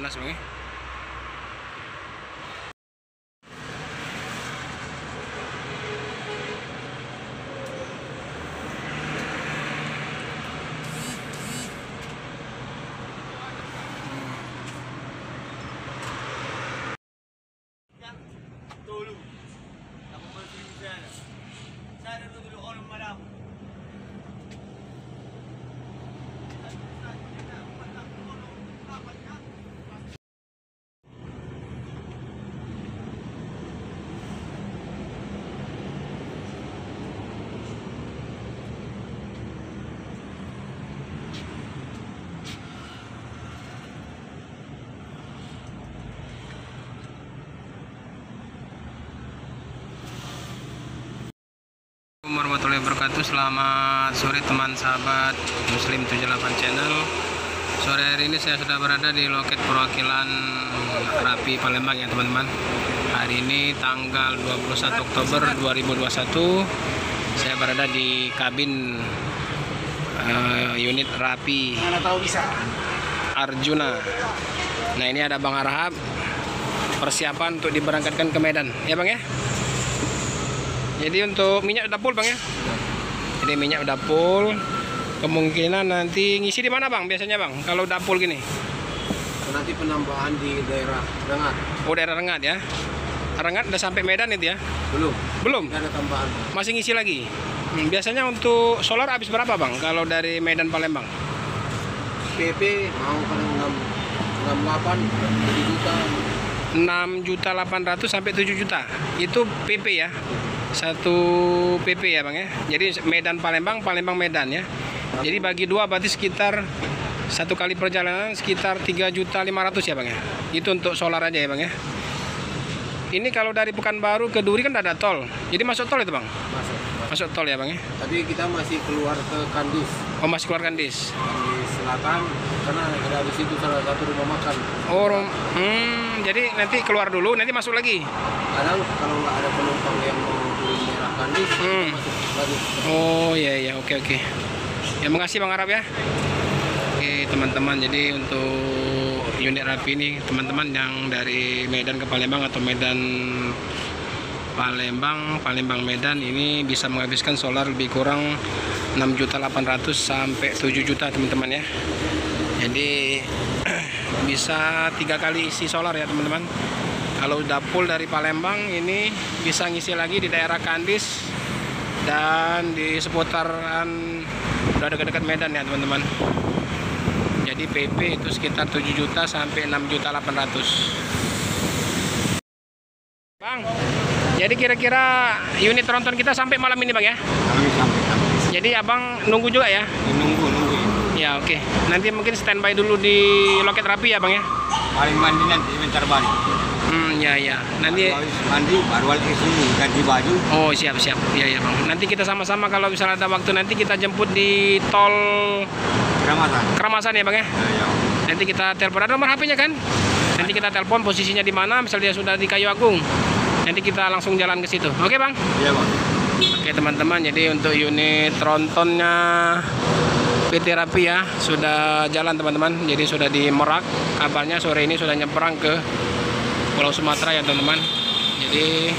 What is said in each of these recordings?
panas Bang ya. Warahmatullahi wabarakatuh. Selamat sore teman sahabat Muslim 78 channel. Sore hari ini saya sudah berada di loket perwakilan Rapi Palembang ya teman-teman. Hari ini tanggal 21 Oktober 2021. Saya berada di kabin unit Rapi Arjuna. Nah, ini ada Bang Arhab, persiapan untuk diberangkatkan ke Medan ya Bang ya. Jadi untuk minyak udah full Bang ya. Jadi minyak udah full. Kemungkinan nanti ngisi di mana Bang biasanya Bang kalau udah full gini? Nanti penambahan di daerah Rengat. Oh, daerah Rengat ya. Rengat udah sampai Medan itu ya? Belum. Ada tambahan. Masih ngisi lagi. Biasanya untuk solar habis berapa Bang kalau dari Medan Palembang? PP mau paling 68 7 juta. 6.800.000 sampai 7 juta. Itu PP ya. Satu PP ya Bang ya. Jadi Medan Palembang, Palembang Medan ya. Jadi bagi dua berarti sekitar satu kali perjalanan sekitar 3.500.000 ya Bang ya. Itu untuk solar aja ya Bang ya. Ini kalau dari Pekanbaru ke Duri kan ada tol. Jadi masuk tol itu Bang? Masuk tol ya Bang ya. Tapi kita masih keluar ke Kandis. Oh, masih keluar Kandis. Kandis Selatan karena ada di situ salah satu rumah makan. Oh, jadi nanti keluar dulu, nanti masuk lagi. Kadang kalau nggak ada penumpang yang mau turun daerah Kandis, masuk lagi. Oh iya, oke. Ya makasih Bang Arab ya. Oke teman-teman, jadi untuk unit Rapi ini teman-teman yang dari Medan ke Palembang atau Medan Palembang Medan ini bisa menghabiskan solar lebih kurang 6.800.000 sampai 7 juta teman-teman ya. Jadi bisa 3 kali isi solar ya teman-teman. Kalau udah full dari Palembang ini bisa ngisi lagi di daerah Kandis dan di seputaran udah dekat-dekat Medan ya teman-teman. Jadi PP itu sekitar 7 juta sampai 6.800.000 Bang. Jadi kira-kira unit tronton kita sampai malam ini Bang ya? Sampai. Jadi Abang nunggu juga ya? Nunggu. Ya oke. Nanti mungkin standby dulu di loket Rapi ya Bang ya? Paling mandi nanti bentar balik. Ya. Nanti mandi baru balik ke sini ganti baju. Oh, siap. Iya Bang. Nanti kita sama-sama kalau misalnya ada waktu nanti kita jemput di tol Keramasan ya Bang ya? Ya. Nanti kita telepon, ada nomor HP-nya kan? Nanti kita telepon posisinya di mana, misalnya dia sudah di Kayu Agung. Nanti kita langsung jalan ke situ. Oke Bang? Iya Bang. Oke teman-teman, jadi untuk unit trontonnya PT Rapi ya sudah jalan teman-teman. Jadi sudah di Merak, kabarnya sore ini sudah nyebrang ke Pulau Sumatera ya teman-teman. Jadi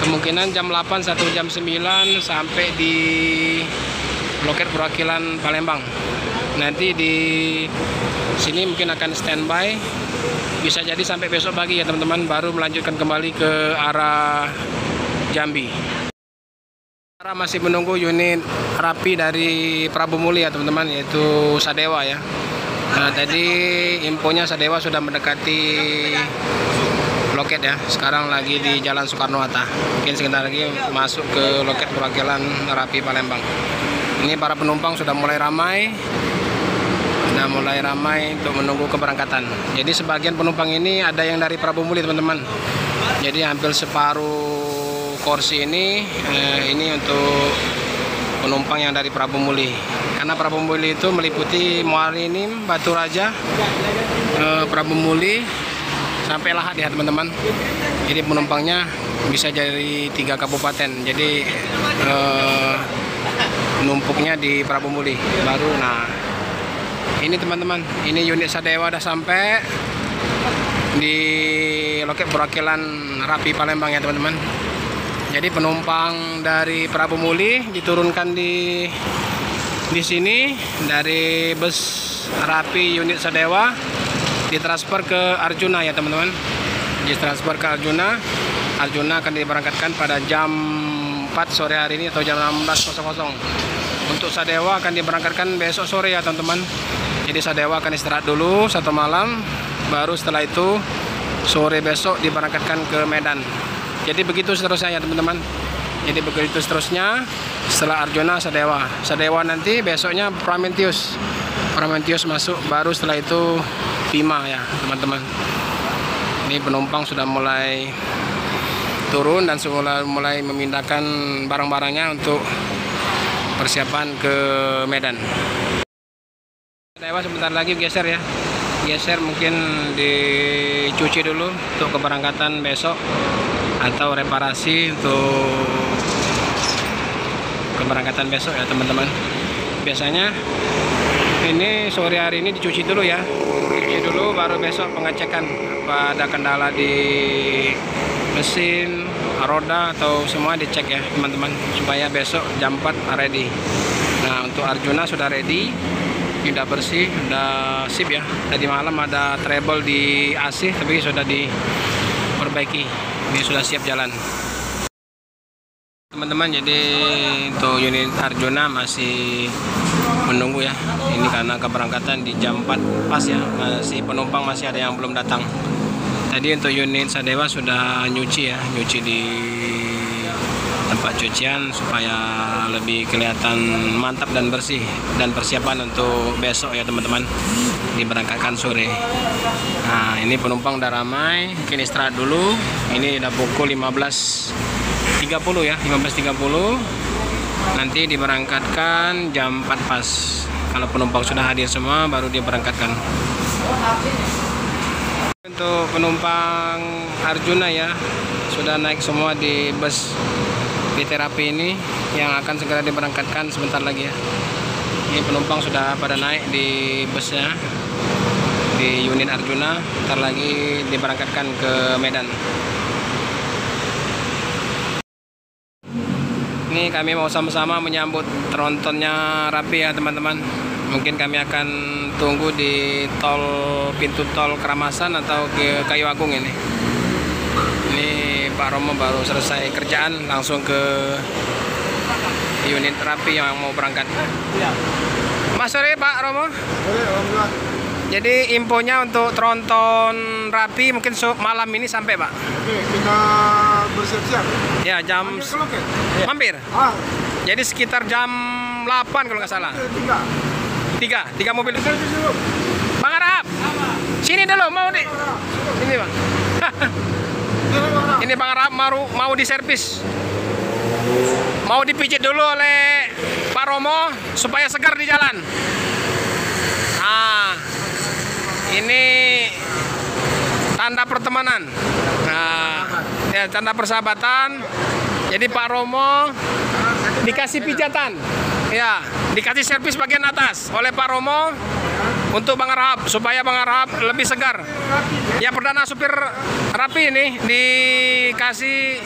kemungkinan jam 8 1 jam 9 sampai di loket perwakilan Palembang. Nanti di sini mungkin akan standby, bisa jadi sampai besok pagi ya teman-teman, baru melanjutkan kembali ke arah Jambi. Masih menunggu unit Rapi dari Prabu Muli ya teman-teman, yaitu Sadewa ya. Nah, tadi infonya Sadewa sudah mendekati loket ya. Sekarang lagi di Jalan Soekarno-Hatta. Mungkin sebentar lagi masuk ke loket perwakilan Rapi Palembang. Ini para penumpang sudah mulai ramai. Untuk menunggu keberangkatan. Jadi sebagian penumpang ini ada yang dari Prabu Muli teman-teman. Jadi hampir separuh kursi ini untuk penumpang yang dari Prabu Muli. Karena Prabu Muli itu meliputi Muarinim, Batu Raja, Prabu Muli sampai Lahat ya teman-teman. Jadi penumpangnya bisa dari 3 kabupaten. Jadi numpuknya di Prabu Muli baru. Nah, ini teman-teman, ini unit Sadewa udah sampai. di loket perwakilan Rapi Palembang ya teman-teman. Jadi penumpang dari Prabu Muli diturunkan di sini dari bus Rapi unit Sadewa, ditransfer ke Arjuna ya teman-teman. Ditransfer ke Arjuna. Arjuna akan diberangkatkan pada jam 4 sore hari ini atau jam 16.00. Untuk Sadewa akan diberangkatkan besok sore ya teman-teman. Jadi Sadewa akan istirahat dulu 1 malam, baru setelah itu sore besok diberangkatkan ke Medan. Jadi begitu seterusnya ya teman-teman. Jadi begitu seterusnya setelah Arjuna Sadewa nanti besoknya Prometheus masuk, baru setelah itu Bima ya teman-teman. Ini penumpang sudah mulai turun dan sudah mulai memindahkan barang-barangnya untuk persiapan ke Medan. Sadewa sebentar lagi geser ya. Geser mungkin dicuci dulu untuk keberangkatan besok atau reparasi untuk keberangkatan besok ya teman-teman. Biasanya ini sore hari ini dicuci dulu ya, dicuci dulu baru besok pengecekan apa ada kendala di mesin, roda atau semua dicek ya teman-teman, supaya besok jam 4 ready. Nah untuk Arjuna sudah ready, sudah bersih, sudah sip ya. Tadi malam ada trouble di AC tapi sudah diperbaiki, ini sudah siap jalan teman-teman. Jadi untuk unit Arjuna masih menunggu ya, ini karena keberangkatan di jam 4 pas ya, masih penumpang masih ada yang belum datang. Tadi untuk unit Sadewa sudah nyuci ya, nyuci di tempat cucian supaya lebih kelihatan mantap dan bersih, dan persiapan untuk besok ya teman-teman, diberangkatkan sore. Nah ini penumpang udah ramai, mungkin istirahat dulu. Ini udah pukul 15.30 ya, 15.30. Nanti diberangkatkan jam 4 pas. Kalau penumpang sudah hadir semua baru diberangkatkan. Untuk penumpang Arjuna ya, sudah naik semua di bus PT Rapi ini yang akan segera diberangkatkan sebentar lagi ya. Ini penumpang sudah pada naik di busnya di unit Arjuna, sebentar lagi diberangkatkan ke Medan. Ini kami mau sama-sama menyambut trontonnya Rapi ya teman-teman. Mungkin kami akan tunggu di pintu tol Keramasan atau ke Kayu Agung ini. Ini Pak Romo baru selesai kerjaan, langsung ke unit Rapi yang mau berangkat. Mas sore Pak Romo. Jadi infonya untuk tronton Rapi mungkin malam ini sampai Pak. Oke, kita bersiap-siap. Ya jam mampir. Jadi sekitar jam 8 kalau nggak salah. Tiga mobil. Bang Arab, sini dulu mau di. Ini Bang. Ini Bang Arab mau diservis. Mau dipijit dulu oleh Pak Romo supaya segar di jalan. Nah, ini tanda pertemanan. Nah, ya tanda persahabatan. Jadi Pak Romo dikasih pijatan. Ya, dikasih servis bagian atas oleh Pak Romo untuk Bang Arab supaya Bang Arab lebih segar. Ya perdana supir Rapi ini dikasih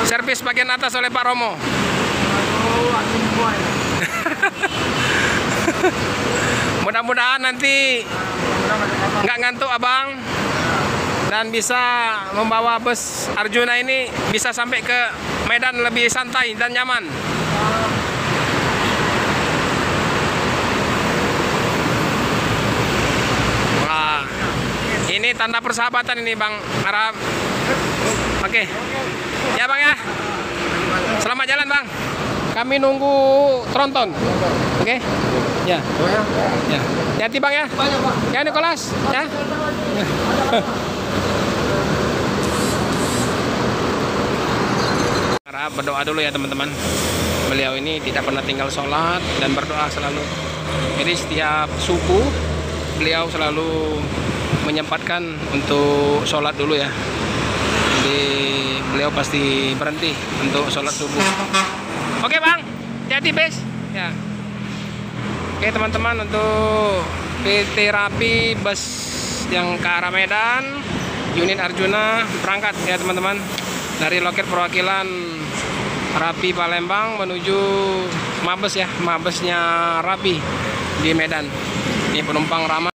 servis bagian atas oleh Pak Romo. Mudah-mudahan nanti nggak ngantuk abang dan bisa membawa bus Arjuna ini bisa sampai ke Medan lebih santai dan nyaman. Wah, ini tanda persahabatan ini Bang Arab. Oke. Ya Bang ya. Selamat jalan Bang. Kami nunggu tronton. Oke. Ya. Ya. Hati Bang ya. Ya Nicholas, ya. Berdoa dulu ya teman-teman. Beliau ini tidak pernah tinggal sholat dan berdoa selalu. Jadi setiap suku beliau selalu menyempatkan untuk sholat dulu ya. Jadi beliau pasti berhenti untuk sholat subuh. Oke Bang, jadi bes. Ya. Oke teman-teman, untuk PT Rapi bus yang ke arah Medan unit Arjuna berangkat ya teman-teman, dari loket perwakilan Rapi Palembang menuju Mabes ya, Mabesnya Rapi di Medan. Ini penumpang ramah.